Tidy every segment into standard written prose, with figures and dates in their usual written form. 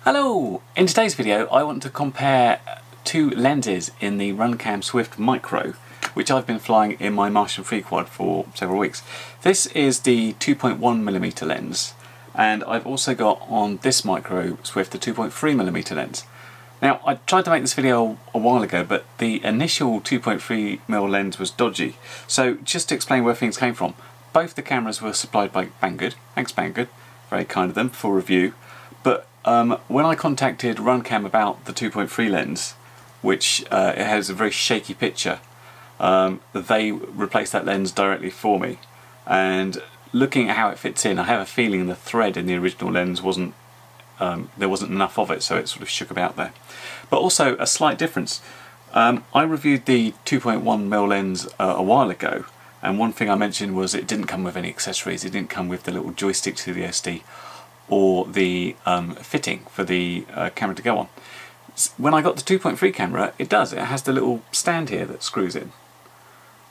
Hello! In today's video I want to compare two lenses in the RunCam Swift Micro, which I've been flying in my Martian free quad for several weeks. This is the 2.1mm lens, and I've also got on this Micro Swift the 2.3mm lens. Now, I tried to make this video a while ago, but the initial 2.3mm lens was dodgy. So just to explain where things came from, both the cameras were supplied by Banggood. Thanks Banggood, very kind of them for review. But when I contacted RunCam about the 2.3 lens, which it has a very shaky picture, they replaced that lens directly for me. And looking at how it fits in, I have a feeling the thread in the original lens wasn't, there wasn't enough of it, so it sort of shook about there. But also a slight difference. I reviewed the 2.1mm lens a while ago, and one thing I mentioned was it didn't come with any accessories. It didn't come with the little joystick to the SD or the fitting for the camera to go on. When I got the 2.3 camera, it does. It has the little stand here that screws in.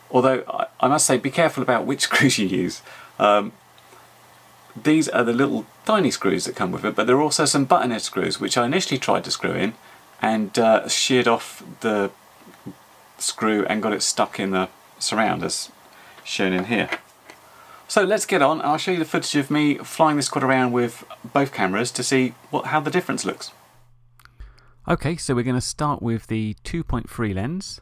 Although I must say, be careful about which screws you use. These are the little tiny screws that come with it, but there are also some button head screws which I initially tried to screw in and sheared off the screw and got it stuck in the surround as shown in here. So let's get on. I'll show you the footage of me flying this quad around with both cameras to see how the difference looks. Okay, so we're going to start with the 2.3 lens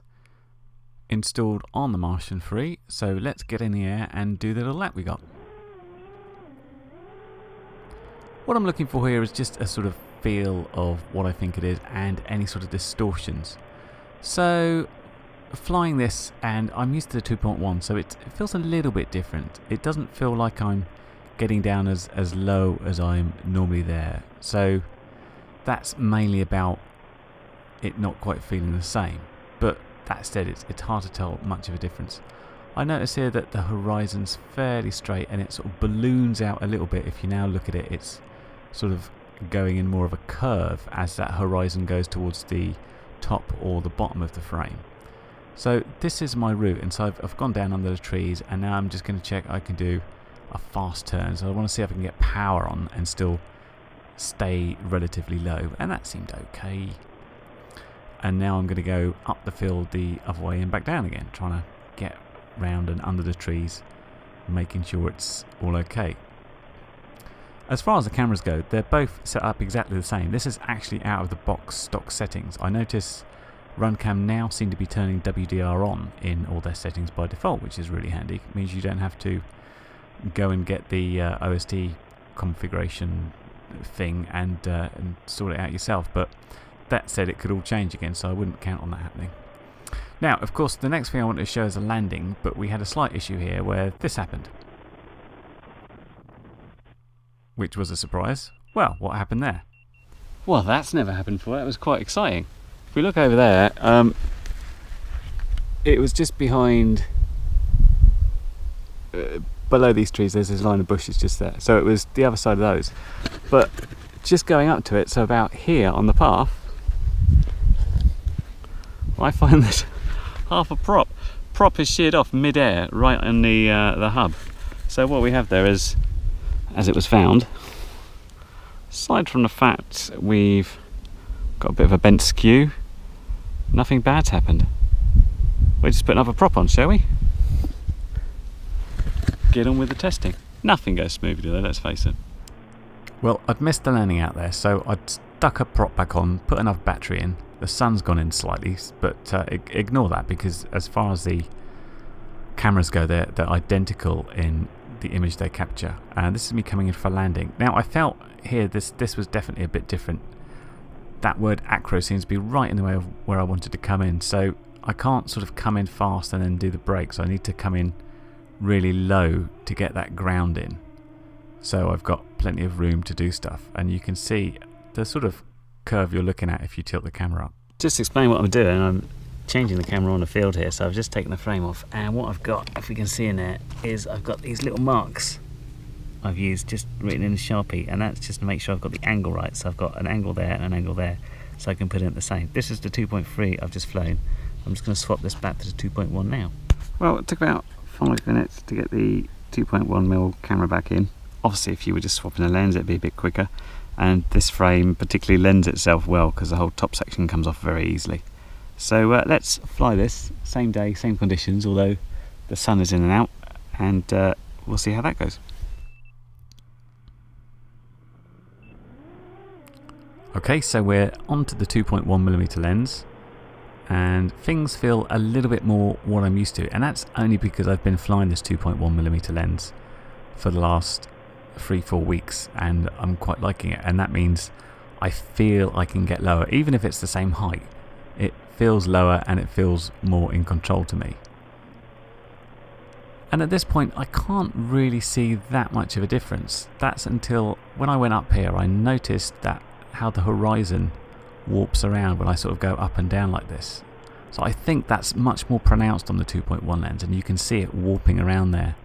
installed on the Martian 3. So let's get in the air and do the little lap we got. What I'm looking for here is just a sort of feel of what I think it is and any sort of distortions. So flying this, and I'm used to the 2.1, so it feels a little bit different. It doesn't feel like I'm getting down as low as I'm normally there. So that's mainly about it not quite feeling the same. But that said, it's hard to tell much of a difference. I notice here that the horizon's fairly straight and it sort of balloons out a little bit. If you now look at it, it's sort of going in more of a curve as that horizon goes towards the top or the bottom of the frame. So this is my route, and so I've gone down under the trees, and now I'm just going to check I can do a fast turn. So I want to see if I can get power on and still stay relatively low, and that seemed okay. And now I'm going to go up the field the other way and back down again, trying to get round and under the trees, making sure it's all okay. As far as the cameras go, they're both set up exactly the same. This is actually out of the box stock settings. I notice RunCam now seem to be turning WDR on in all their settings by default, which is really handy. It means you don't have to go and get the OSD configuration thing and sort it out yourself. But that said, it could all change again, so I wouldn't count on that happening. Now, of course, the next thing I want to show is a landing, but we had a slight issue here where this happened, which was a surprise. Well, what happened there? Well, that's never happened before. That was quite exciting. If we look over there, it was just behind, below these trees, there's this line of bushes just there. So it was the other side of those. But just going up to it, so about here on the path, I find that half a prop is sheared off mid-air right on the hub. So what we have there is, as it was found, aside from the fact we've got a bit of a bent skew, nothing bad's happened. We'll just put another prop on, shall we? Get on with the testing. Nothing goes smoothly though, let's face it. Well, I'd missed the landing out there, so I'd stuck a prop back on, put another battery in. The sun's gone in slightly, but ignore that, because as far as the cameras go, they're identical in the image they capture. And this is me coming in for landing. Now, I felt here this was definitely a bit different. That word acro seems to be right in the way of where I wanted to come in, so I can't sort of come in fast and then do the brakes. I need to come in really low to get that ground in, so I've got plenty of room to do stuff. And you can see the sort of curve you're looking at if you tilt the camera up. Just to explain what I'm doing, I'm changing the camera on the field here, so I've just taken the frame off, and what I've got, if we can see in there, is I've got these little marks I've used, just written in a Sharpie, and that's just to make sure I've got the angle right. So I've got an angle there and an angle there, so I can put it in the same. This is the 2.3 I've just flown. I'm just going to swap this back to the 2.1 now. Well, it took about 5 minutes to get the 2.1mm camera back in. Obviously, if you were just swapping a lens, it'd be a bit quicker. and this frame particularly lends itself well because the whole top section comes off very easily. So let's fly this, same day, same conditions, although the sun is in and out, and we'll see how that goes. Okay, so we're onto the 2.1mm lens, and things feel a little bit more what I'm used to, and that's only because I've been flying this 2.1mm lens for the last 3-4 weeks, and I'm quite liking it, and that means I feel I can get lower, even if it's the same height. It feels lower and it feels more in control to me. And at this point I can't really see that much of a difference. That's until when I went up here I noticed that how the horizon warps around when I sort of go up and down like this. So I think that's much more pronounced on the 2.1 lens, and you can see it warping around there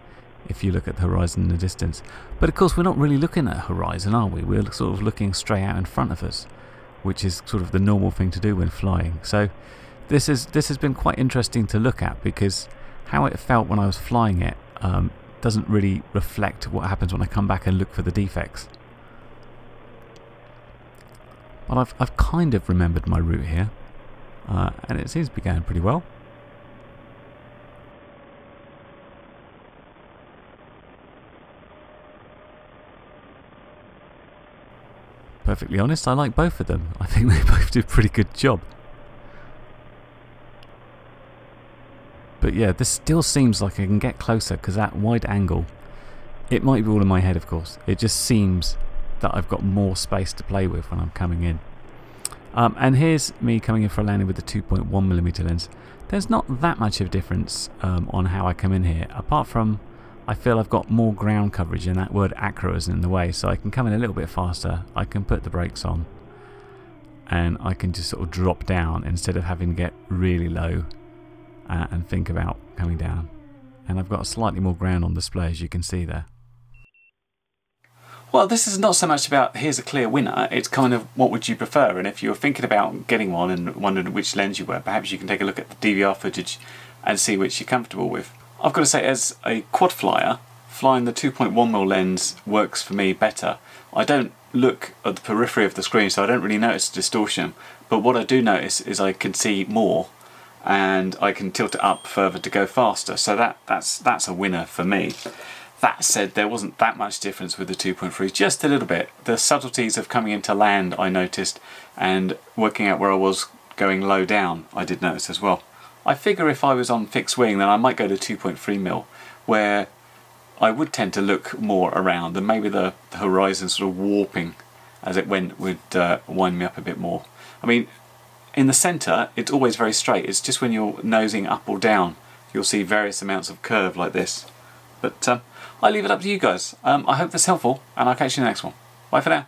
if you look at the horizon in the distance. But of course we're not really looking at horizon, are we? We're sort of looking straight out in front of us, which is sort of the normal thing to do when flying. So this has been quite interesting to look at, because how it felt when I was flying it doesn't really reflect what happens when I come back and look for the defects. But I've kind of remembered my route here, and it seems to be going pretty well. Perfectly honest, I like both of them. I think they both do a pretty good job. But yeah, this still seems like I can get closer, because that wide angle, it might be all in my head of course, it just seems that I've got more space to play with when I'm coming in. And here's me coming in for a landing with the 2.1mm lens. There's not that much of a difference on how I come in here, apart from I feel I've got more ground coverage and that word acro isn't in the way, so I can come in a little bit faster, I can put the brakes on, and I can just sort of drop down instead of having to get really low and think about coming down. And I've got slightly more ground on display, as you can see there. Well, this is not so much about here's a clear winner, it's kind of what would you prefer, and if you're thinking about getting one and wondering which lens you were, perhaps you can take a look at the DVR footage and see which you're comfortable with. I've got to say, as a quad flyer, flying the 2.1mm lens works for me better. I don't look at the periphery of the screen, so I don't really notice distortion, but what I do notice is I can see more, and I can tilt it up further to go faster, so that's a winner for me. That said, there wasn't that much difference with the 2.3, just a little bit. The subtleties of coming into land I noticed, and working out where I was going low down I did notice as well. I figure if I was on fixed wing then I might go to 2.3mm, where I would tend to look more around, and maybe the horizon sort of warping as it went would wind me up a bit more. I mean, in the centre it's always very straight, it's just when you're nosing up or down you'll see various amounts of curve like this. But I leave it up to you guys. I hope that's helpful, and I'll catch you in the next one. Bye for now.